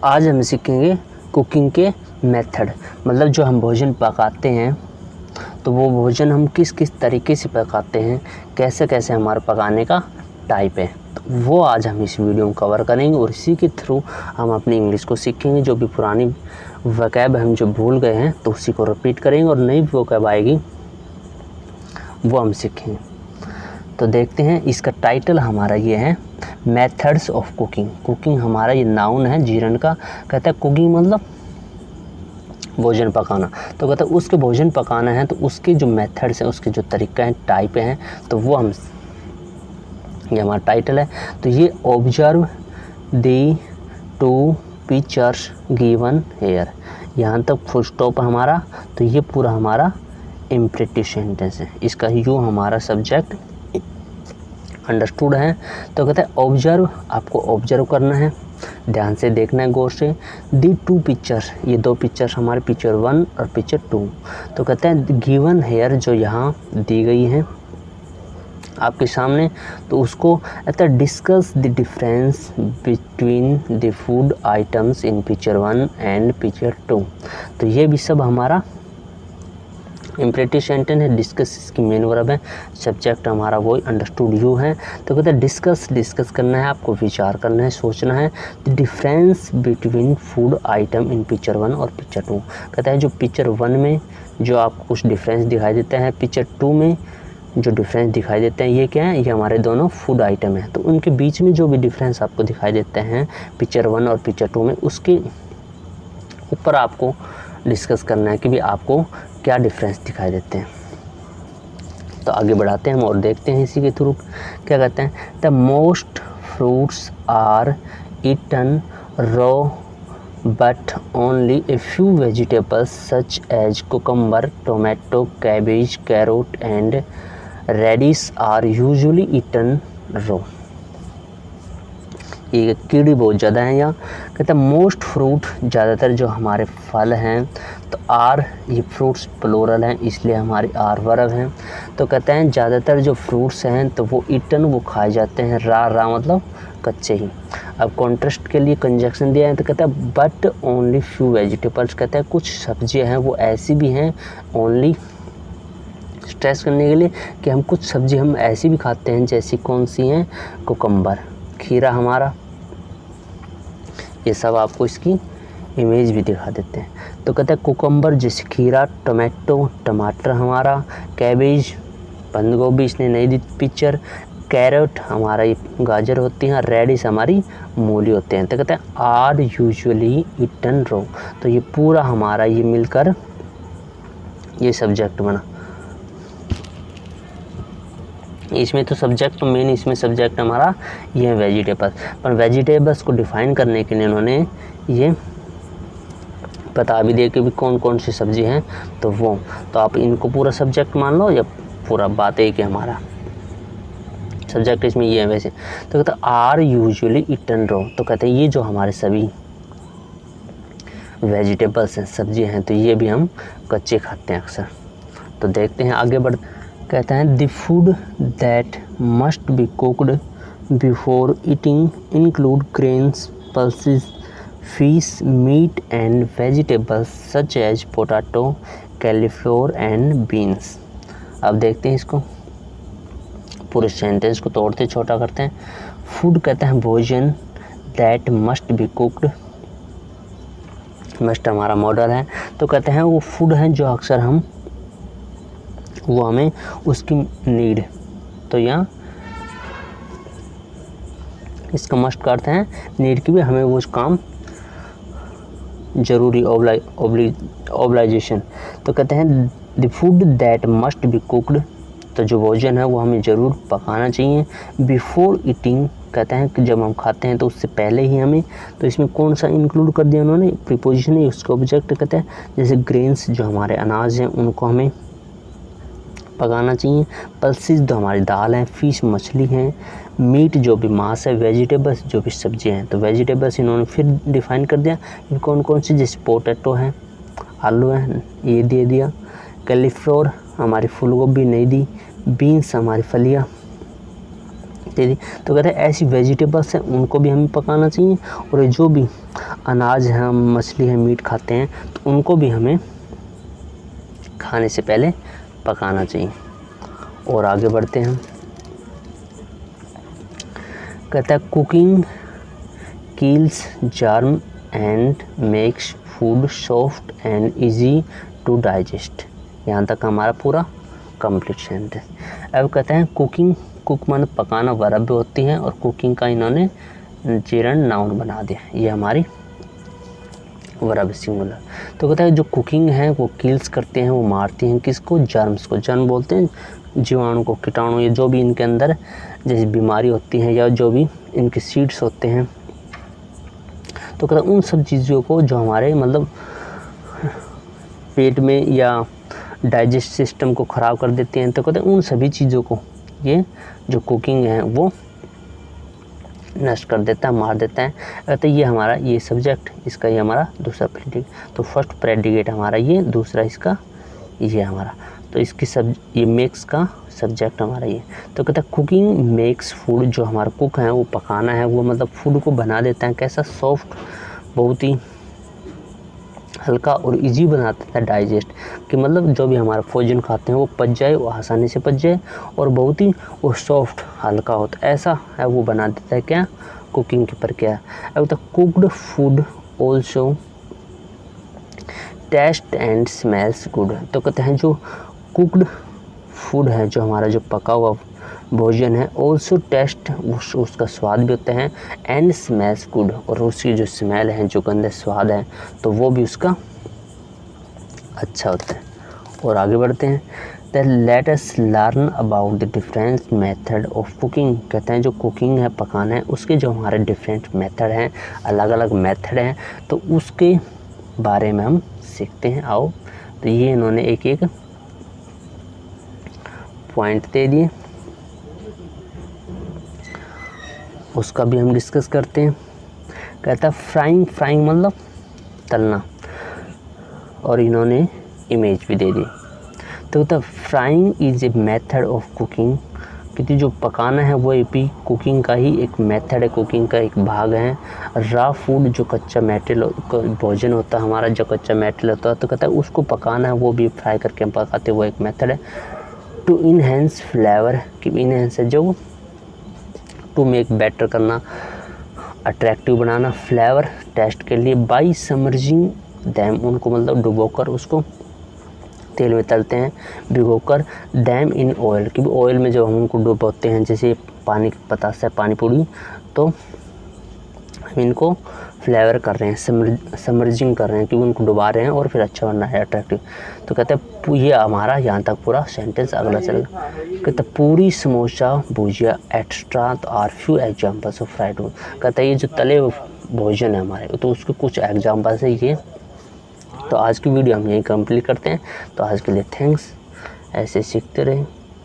आज हम सीखेंगे कुकिंग के मेथड, मतलब जो हम भोजन पकाते हैं तो वो भोजन हम किस किस तरीके से पकाते हैं, कैसे कैसे हमारा पकाने का टाइप है, तो वो आज हम इस वीडियो में कवर करेंगे। और इसी के थ्रू हम अपनी इंग्लिश को सीखेंगे। जो भी पुरानी वोकैब हम जो भूल गए हैं तो उसी को रिपीट करेंगे और नई वोकैब आएगी वो हम सीखेंगे। तो देखते हैं, इसका टाइटल हमारा ये है मेथड्स ऑफ कुकिंग। कुकिंग हमारा ये नाउन है जीरन का, कहता है कुकिंग मतलब भोजन पकाना। तो कहता है उसके भोजन पकाना है तो उसके जो मेथड्स हैं, उसके जो तरीका हैं, टाइप हैं, तो वो हम, ये हमारा टाइटल है। तो ये observe the two pictures given here, यहाँ तक फुल स्टॉप हमारा। तो ये पूरा हमारा इम्परेटिव सेंटेंस है, इसका यू हमारा सब्जेक्ट अंडरस्टूड है। तो कहता है ऑब्जर्व, आपको ऑब्जर्व करना है, ध्यान से देखना है, गौर से। दी टू पिक्चर्स, ये दो पिक्चर्स हमारे पिक्चर 1 और पिक्चर 2। तो कहते हैं गिवन हेयर, जो यहाँ दी गई हैं आपके सामने, तो उसको कहता है discuss the difference between the food items in picture 1 and picture 2। तो ये भी सब हमारा इम्परेटिव सेंटेंस है। डिस्कस इसकी मेन वर्ब है, सब्जेक्ट हमारा वही अंडरस्टूड यू है। तो कहते हैं डिस्कस करना है, आपको विचार करना है, सोचना है। The difference between food item in picture 1 और पिक्चर 2, कहता है जो पिक्चर 1 में जो आपको कुछ डिफरेंस दिखाई देता है, पिक्चर 2 में जो डिफरेंस दिखाई देते हैं, ये क्या है, ये हमारे दोनों फूड आइटम है। तो उनके बीच में जो भी डिफरेंस आपको दिखाई देते हैं पिक्चर 1 और पिक्चर 2 में, उसके ऊपर आपको डिस्कस करना है कि भी आपको क्या डिफरेंस दिखाई देते हैं। तो आगे बढ़ाते हैं हम और देखते हैं इसी के थ्रू क्या कहते हैं। The most fruits are eaten raw but only a few vegetables such as cucumber, tomato, cabbage, carrot and radish are usually eaten raw. ये कीड़ी बहुत ज़्यादा है यहाँ। कहते हैं मोस्ट फ्रूट, ज़्यादातर जो हमारे फल हैं, तो आर, ये फ्रूट्स प्लूरल हैं इसलिए हमारी आर वर्ब हैं। तो कहते हैं ज़्यादातर जो फ्रूट्स हैं तो वो ईटन, वो खाए जाते हैं, रा मतलब कच्चे ही। अब कॉन्ट्रास्ट के लिए कंजक्शन दिया है, तो कहता है बट ओनली फ्यू वेजिटेबल्स, कहता है कुछ सब्जियां हैं वो ऐसी भी हैं, ओनली स्ट्रेस करने के लिए कि हम कुछ सब्जी हम ऐसी भी खाते हैं, जैसी कौन सी हैं, कुकम्बर, खीरा हमारा। ये सब आपको इसकी इमेज भी दिखा देते हैं। तो कहते हैं कुकम्बर जैसे खीरा, टोमेटो टमाटर हमारा, कैबेज बंद गोभी, इसने नहीं दी पिक्चर, कैरेट हमारा ये गाजर होती हैं, रेडिश हमारी मूली होते हैं। तो कहते हैं आर यूजुअली ईटन रॉ। तो ये पूरा हमारा ये मिलकर ये सब्जेक्ट बना। इसमें तो सब्जेक्ट मेन, इसमें सब्जेक्ट हमारा ये है वेजिटेबल्स। पर वेजिटेबल्स को डिफाइन करने के लिए इन्होंने ये बता भी दिया कि भी कौन कौन सी सब्जी हैं, तो वो, तो आप इनको पूरा सब्जेक्ट मान लो या पूरा बात है कि हमारा सब्जेक्ट इसमें ये है वैसे। तो कहते हैं आर यूजुअली ईटन रॉ। तो कहते हैं ये जो हमारे सभी वेजिटेबल्स हैं, सब्जी हैं, तो ये भी हम कच्चे खाते हैं अक्सर। तो देखते हैं आगे बढ़। कहता है the food that must be cooked before eating include grains, pulses, fish, meat and vegetables such as potato, cauliflower and beans. अब देखते हैं इसको, पूरे सेंटेंस को तोड़ते छोटा करते हैं। फूड कहते हैं भोजन, that must be cooked, must हमारा मॉडल है। तो कहते हैं वो फूड है जो अक्सर हम, वो हमें उसकी नीड, तो यहाँ इसका मस्ट करते हैं नीड की भी, हमें वो काम जरूरी, ऑब्लाइजेशन। तो कहते हैं the food that must be cooked, तो जो भोजन है वो हमें ज़रूर पकाना चाहिए। बिफोर ईटिंग, कहते हैं कि जब हम खाते हैं तो उससे पहले ही हमें, तो इसमें कौन सा इंक्लूड कर दिया उन्होंने, प्रीपोजिशन है, उसको ऑब्जेक्ट कहते हैं। जैसे ग्रेन्स, जो हमारे अनाज हैं, उनको हमें पकाना चाहिए। पल्सेस, जो हमारी दाल हैं, फिश मछली हैं, मीट जो भी मांस है, वेजिटेबल्स जो भी सब्जियां हैं। तो वेजिटेबल्स इन्होंने फिर डिफाइन कर दिया कि कौन कौन सी, जैसे पोटैटो है, आलू है, ये दे दिया। कैलीफ्लावर हमारी फूल गोभी नहीं दी, बीन्स हमारी फलियाँ, दे दी। तो कहते हैं ऐसी वेजिटेबल्स हैं उनको भी हमें पकाना चाहिए, और ये जो भी अनाज है, मछली है, मीट खाते हैं, तो उनको भी हमें खाने से पहले पकाना चाहिए। और आगे बढ़ते हैं। कहता है cooking kills germ and makes food soft and easy to digest. यहाँ तक हमारा पूरा कंप्लीट सेंटेंस। अब कहते हैं कुकिंग, कुक माने पकाना वर्ब होती है, और कुकिंग का इन्होंने चिरण नाउन बना दिया, ये हमारी वर्ब सिंगुलर। तो कहता है जो कुकिंग है वो किल्स करते हैं, वो मारती हैं किसको, जर्म्स को। जर्म बोलते हैं जीवाणु को, कीटाणु, ये जो भी इनके अंदर जैसे बीमारी होती है या जो भी इनके सीड्स होते हैं। तो कहता है उन सब चीज़ों को जो हमारे मतलब पेट में या डाइजेस्ट सिस्टम को ख़राब कर देते हैं, तो कहते हैं उन सभी चीज़ों को ये जो कुकिंग है वो नष्ट कर देता है, मार देता है। कहते हैं ये हमारा ये सब्जेक्ट, इसका ये हमारा दूसरा प्रेडिकेट। तो फर्स्ट प्रेडिकेट हमारा ये, दूसरा इसका ये हमारा, तो इसकी सब ये मेक्स का सब्जेक्ट हमारा ये। तो कहता है कुकिंग मेक्स फूड, जो हमारा कुक है वो पकाना है, वो मतलब फूड को बना देता है कैसा, सॉफ्ट, बहुत ही हल्का और इजी बना देता है डाइजेस्ट, कि मतलब जो भी हमारा भोजन खाते हैं वो पच जाए, वो आसानी से पच जाए, और बहुत ही वो सॉफ्ट हल्का होता है, ऐसा है वो बना देता है क्या, कुकिंग की प्रक्रिया। अब तक cooked food also taste and smells good. तो कहते हैं जो कुक्ड फूड है, जो हमारा जो पका हुआ भोजन है, ऑल्सो टेस्ट उसका स्वाद भी होता है, एंड स्मेल्स गुड, और उसकी जो स्मेल है, जो गंदे स्वाद है, तो वो भी उसका अच्छा होता है। और आगे बढ़ते हैं। Then let us learn about the different method of cooking. कहते हैं जो कुकिंग है, पकाना है, उसके जो हमारे डिफरेंट मेथड हैं, अलग अलग मेथड हैं, तो उसके बारे में हम सीखते हैं। आओ, तो ये इन्होंने एक एक पॉइंट दे दिए, उसका भी हम डिस्कस करते हैं। कहता है फ्राइंग, फ्राइंग मतलब तलना, और इन्होंने इमेज भी दे दी। तो कहता है frying is a method of cooking, क्योंकि जो पकाना है वो भी कुकिंग का ही एक मेथड है, कुकिंग का एक भाग है। रॉ फूड, जो कच्चा मेटेरियल भोजन होता है हमारा, जो कच्चा मेटेरियल होता है, तो कहता है उसको पकाना है, वो भी फ्राई करके हम पकाते हैं, वो एक मेथड है। टू इनहेंस फ्लेवर, कि इनहेंस है जो टू मेक बेटर करना, अट्रैक्टिव बनाना, फ्लेवर टेस्ट के लिए। बाई समर्जिंग दैम, उनको मतलब डुबोकर उसको तेल में तलते हैं, भिगोकर। दैम इन ऑयल, क्योंकि ऑयल में जब हम उनको डुबोते हैं, जैसे पानी पता से पानी पूरी, तो हम इनको फ्लेवर कर रहे हैं, समर्जिंग कर रहे हैं, क्योंकि उनको डुबा रहे हैं और फिर अच्छा बनना है, अट्रैक्टिव। तो कहते हैं ये हमारा यहाँ तक पूरा सेंटेंस अगला चलेगा। कहते हैं puri, samosa, bhujia extra are few examples of fried food. कहता है ये जो तले भोजन है हमारे, तो उसके कुछ एग्जाम्पल्स है ये। तो आज की वीडियो हम यहीं कंप्लीट करते हैं। तो आज के लिए थैंक्स, ऐसे सीखते रहें।